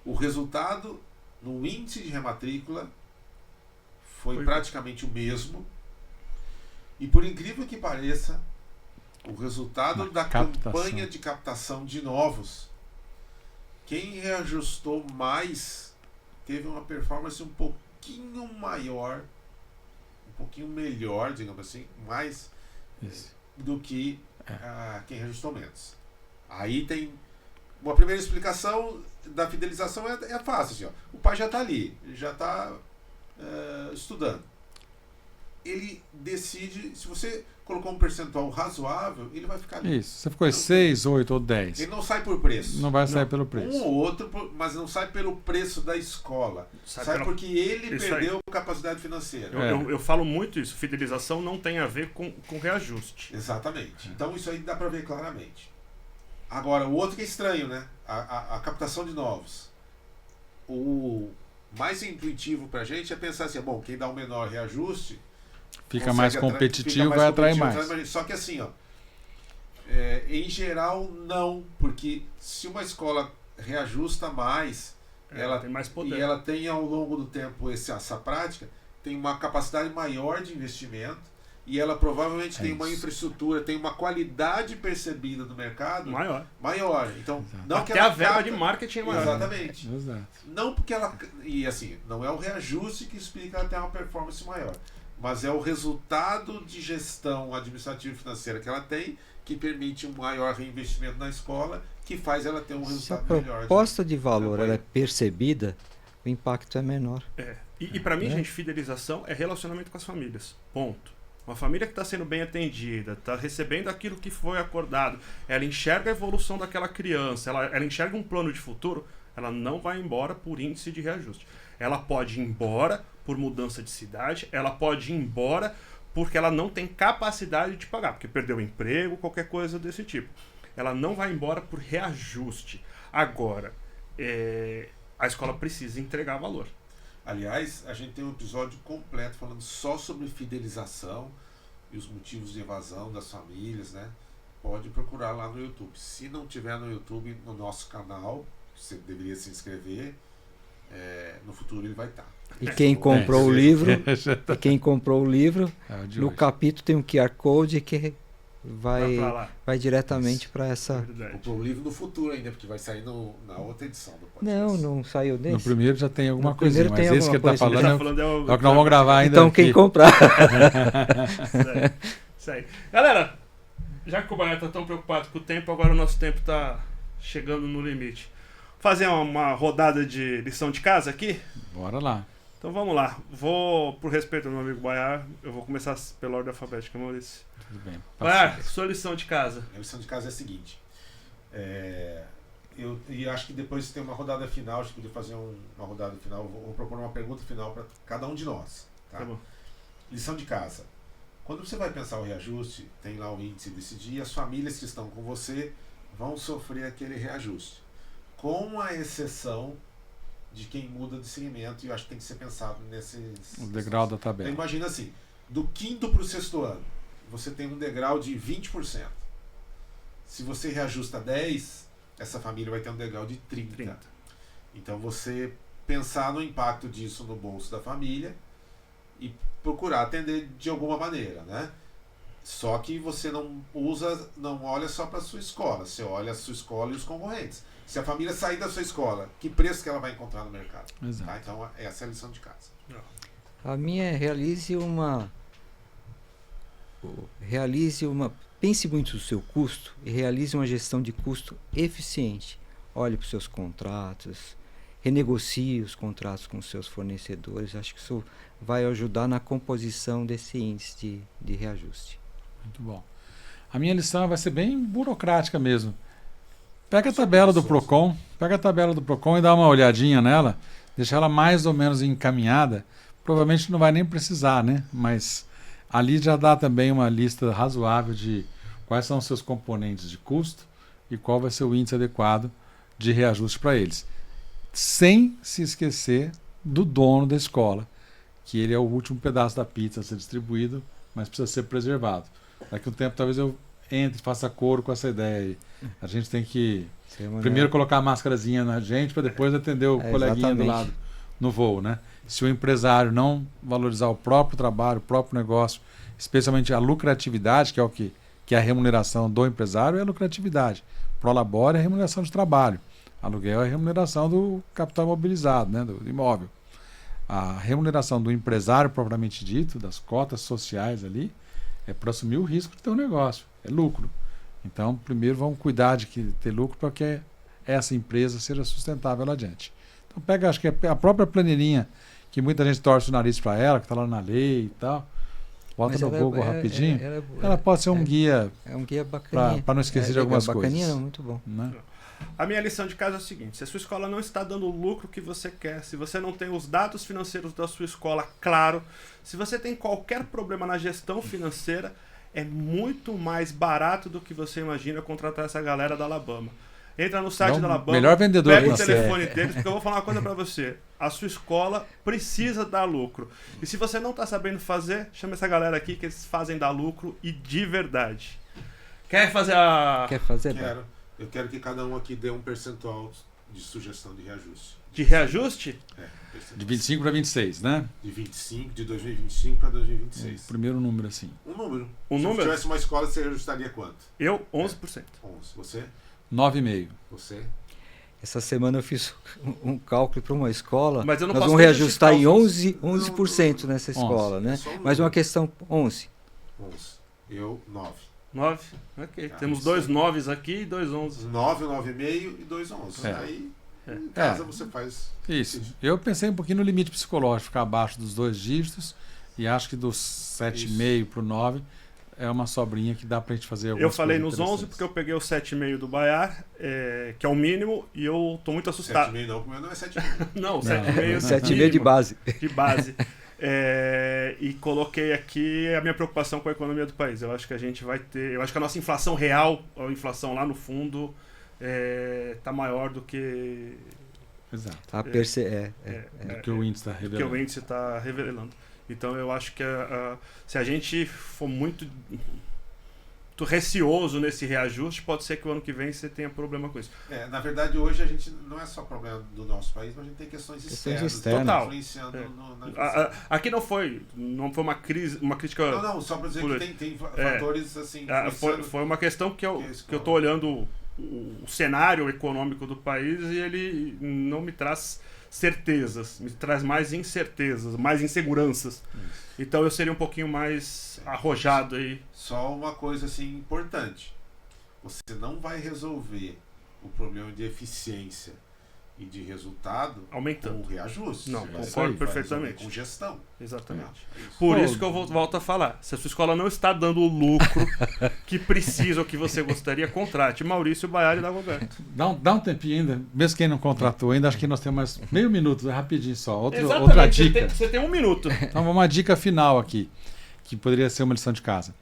o resultado no índice de rematrícula foi praticamente o mesmo. E por incrível que pareça, o resultado da campanha de captação de novos, quem reajustou mais teve uma performance um pouquinho maior, um pouquinho melhor, digamos assim, mais do que quem reajustou menos. Aí tem uma primeira explicação da fidelização, é fácil. Assim, ó. O pai já está ali, já está estudando. Ele decide, se você colocou um percentual razoável, ele vai ficar ali. Isso, você ficou em 6, 8 ou 10. Ele não sai por preço. Não vai sair pelo preço. Um ou outro, mas não sai pelo preço da escola. Sai porque ele perdeu capacidade financeira. Eu falo muito isso. Fidelização não tem a ver com reajuste. Exatamente. Então isso aí dá para ver claramente. Agora, o outro que é estranho, né? A captação de novos. O mais intuitivo pra gente é pensar assim, bom, quem dá o menor reajuste fica mais competitivo, vai atrair mais. Só que assim, ó, em geral não, porque se uma escola reajusta mais, ela tem mais poder. E ela tem ao longo do tempo essa prática, tem uma capacidade maior de investimento e ela provavelmente tem uma infraestrutura, tem uma qualidade percebida do mercado maior. Então, não até que ela a verba de marketing é maior. Exatamente. Exato. Não porque ela... E assim, não é o reajuste que explica ela ter uma performance maior, mas é o resultado de gestão administrativa e financeira que ela tem, que permite um maior reinvestimento na escola, que faz ela ter um resultado melhor. Se a proposta de valor ela é percebida, o impacto é menor. E para mim, gente, fidelização é relacionamento com as famílias. Ponto. Uma família que está sendo bem atendida, está recebendo aquilo que foi acordado, ela enxerga a evolução daquela criança, ela enxerga um plano de futuro, ela não vai embora por índice de reajuste. Ela pode ir embora por mudança de cidade, ela pode ir embora porque ela não tem capacidade de pagar, porque perdeu o emprego, qualquer coisa desse tipo. Ela não vai embora por reajuste. Agora, a escola precisa entregar valor. Aliás, a gente tem um episódio completo falando só sobre fidelização e os motivos de evasão das famílias, né? Pode procurar lá no YouTube. Se não tiver no YouTube, no nosso canal, você deveria se inscrever. No futuro ele vai estar. E quem comprou o livro, no capítulo tem um QR Code que vai diretamente para essa... Comprou o livro no futuro ainda, porque vai sair na outra edição do podcast. Não saiu desse. No primeiro já tem alguma coisinha, mas esse que ele está falando é o que nós vamos gravar ainda. Então quem comprar. Isso aí. Galera, já que o Baiar está tão preocupado com o tempo, agora o nosso tempo está chegando no limite. Fazer uma rodada de lição de casa aqui? Bora lá. Então vamos lá. Vou, por respeito ao meu amigo Baiar, eu vou começar pela ordem alfabética, Maurício. Tudo bem. Baiar, sua lição de casa. A lição de casa é a seguinte. Eu acho que depois tem uma rodada final, a gente podia fazer uma rodada final. Vou propor uma pergunta final para cada um de nós. Tá bom. Lição de casa. Quando você vai pensar o reajuste, tem lá o índice desse dia, as famílias que estão com você vão sofrer aquele reajuste. Com a exceção de quem muda de segmento, e eu acho que tem que ser pensado nesses... O degrau da Então, tabela. imagina assim, do 5º para o 6º ano, você tem um degrau de 20%. Se você reajusta 10%, essa família vai ter um degrau de 30%. Então você pensar no impacto disso no bolso da família e procurar atender de alguma maneira, né? Só que você não olha só para a sua escola, você olha a sua escola e os concorrentes. Se a família sair da sua escola, que preço que ela vai encontrar no mercado? Exato. Tá? Então essa é a lição de casa. A minha é pense muito no seu custo e realize uma gestão de custo eficiente. Olhe para os seus contratos, renegocie os contratos com os seus fornecedores. Acho que isso vai ajudar na composição desse índice de reajuste. Muito bom. A minha lição vai ser bem burocrática mesmo. Pega a tabela do Procon e dá uma olhadinha nela, deixa ela mais ou menos encaminhada. Provavelmente não vai nem precisar, né? Mas ali já dá também uma lista razoável de quais são os seus componentes de custo e qual vai ser o índice adequado de reajuste para eles. Sem se esquecer do dono da escola, que ele é o último pedaço da pizza a ser distribuído, mas precisa ser preservado. Daqui a um tempo talvez eu entre e faça coro com essa ideia aí. A gente tem que primeiro colocar a máscarazinha na gente para depois atender o coleguinha exatamente. do lado no voo, né? Se o empresário não valorizar o próprio trabalho, o próprio negócio, especialmente a lucratividade, que é o que é a remuneração do empresário, é a lucratividade. Prolabore é a remuneração de trabalho. Aluguel é a remuneração do capital mobilizado, né? Do imóvel. A remuneração do empresário propriamente dito, das cotas sociais ali, é para assumir o risco de ter um negócio, é lucro. Então, primeiro vamos cuidar de ter lucro para que essa empresa seja sustentável lá adiante. Então, pega, acho que a própria planilhinha, que muita gente torce o nariz para ela, que está lá na lei e tal, bota no Google rapidinho, ela pode ser um guia. É um guia bacaninha. Para não esquecer de algumas bacaninha, coisas. Não, muito bom. Né? A minha lição de casa é o seguinte: se a sua escola não está dando o lucro que você quer, se você não tem os dados financeiros da sua escola claro, se você tem qualquer problema na gestão financeira, é muito mais barato do que você imagina contratar essa galera da Alabama. Entra no site da Alabama, melhor vendedor pega o que você telefone deles, porque eu vou falar uma coisa pra você. A sua escola precisa dar lucro. E se você não tá sabendo fazer, chama essa galera aqui que eles fazem dar lucro e de verdade. Quer fazer a... Quer fazer? Quero. Eu quero que cada um aqui dê um percentual de sugestão de reajuste. De reajuste? De 25 para 26, né? De 2025 para 2026. O primeiro número assim. Um número. Um Se número? Se tivesse uma escola, você ajustaria quanto? Eu, 11%. 11. Você? 9,5. Você? Essa semana eu fiz um cálculo para uma escola. Mas eu não Nós posso vamos reajustar em justificar 11% nessa escola, né? Só um Mas uma número. questão 11. 11. Eu, 9. 9? Ok. Ah, Temos isso 2 aí. 9 aqui e 2 11. 9, 9,5 e 2, 11. É. Aí, É. em casa você faz... Isso. Eu pensei um pouquinho no limite psicológico, ficar abaixo dos 2 dígitos, e acho que dos 7,5 para o 9 é uma sobrinha que dá pra gente fazer algumas Eu falei coisas nos 11 porque eu peguei o 7,5 do Baiar, que é o mínimo, e eu tô muito assustado. 7,5 não, o meu não é 7,5. Não, 7,5 7,5 de base. De base. E coloquei aqui a minha preocupação com a economia do país. Eu acho que a gente vai ter... Eu acho que a nossa inflação real, a inflação lá no fundo, tá maior do que... Exato. do que o índice está que o revelando. índice está revelando. Então eu acho que se a gente for muito receoso nesse reajuste, pode ser que o ano que vem você tenha problema com isso. Na verdade, hoje a gente não é só problema do nosso país, mas a gente tem questões externas. Total. Influenciando na inflação. Aqui não foi uma crítica... Não, só para dizer que tem fatores assim... Foi uma questão que eu tô olhando o cenário econômico do país e ele não me traz certezas, me traz mais incertezas, mais inseguranças. Então eu seria um pouquinho mais arrojado aí. Só uma coisa assim importante: você não vai resolver o problema de eficiência e de resultado aumentando com reajuste. Não, Você vai concordo resolver perfeitamente. com gestão. Exatamente. É isso. Por isso que eu volto a falar. Se a sua escola não está dando o lucro que precisa ou que você gostaria, contrate Maurício Baiar e Dagoberto. Dá um tempinho ainda, mesmo quem não contratou ainda, acho que nós temos mais meio minuto, rapidinho só. Outra Exatamente, dica. Você tem 1 minuto. Então, uma dica final aqui, que poderia ser uma lição de casa.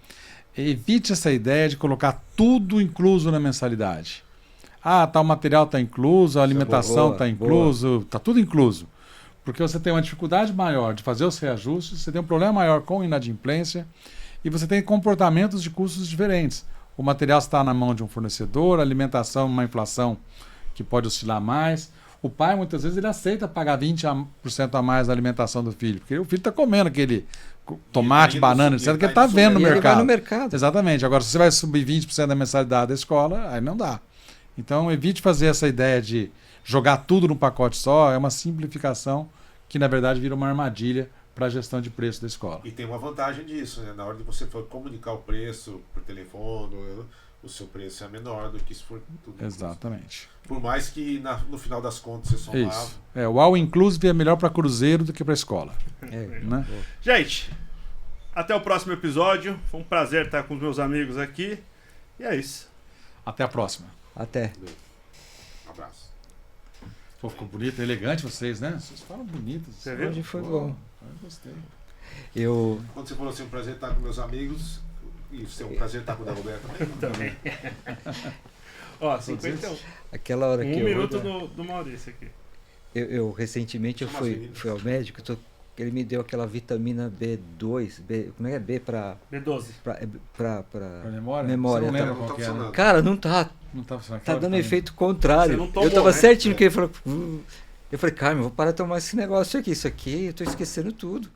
evite essa ideia de colocar tudo incluso na mensalidade. Ah, tal material está incluso, a alimentação está incluso, está tudo incluso. Porque você tem uma dificuldade maior de fazer os reajustes, você tem um problema maior com inadimplência e você tem comportamentos de custos diferentes. O material está na mão de um fornecedor, a alimentação, uma inflação que pode oscilar mais. O pai, muitas vezes, ele aceita pagar 20% a mais da alimentação do filho, porque o filho está comendo aquele tomate, banana, etc., que ele está vendo no mercado. Ele vai no mercado. Exatamente. Agora, se você vai subir 20% da mensalidade da escola, aí não dá. Então, evite fazer essa ideia de jogar tudo num pacote só, é uma simplificação que, na verdade, vira uma armadilha para a gestão de preço da escola. E tem uma vantagem disso, né? Na hora de você for comunicar o preço por telefone, o seu preço é menor do que se for tudo. Exatamente. Por mais que no final das contas você somar. Isso. O All Inclusive é melhor para cruzeiro do que para escola. Né? Gente, até o próximo episódio. Foi um prazer estar com os meus amigos aqui. E é isso. Até a próxima. Até. Um abraço. Pô, ficou bonito, elegante vocês, né? Vocês falam bonito. Você viu? Hoje foi bom. Eu gostei. Quando você falou assim, um prazer estar com meus amigos, e é um prazer estar com o Dagoberto também. Ó, 51. Aquela hora que 1 minuto do Maurício aqui. eu recentemente fui ao médico, ele me deu aquela vitamina B2, como é que é? B para B12. para memória? memória, Você não lembra tá? qual que era? Cara, não tá funcionando. tá dando efeito contrário. Você não tomou, Eu tava né? certinho que ele falou. Eu falei, cara, eu vou parar de tomar esse negócio aqui. Isso aqui, eu tô esquecendo tudo.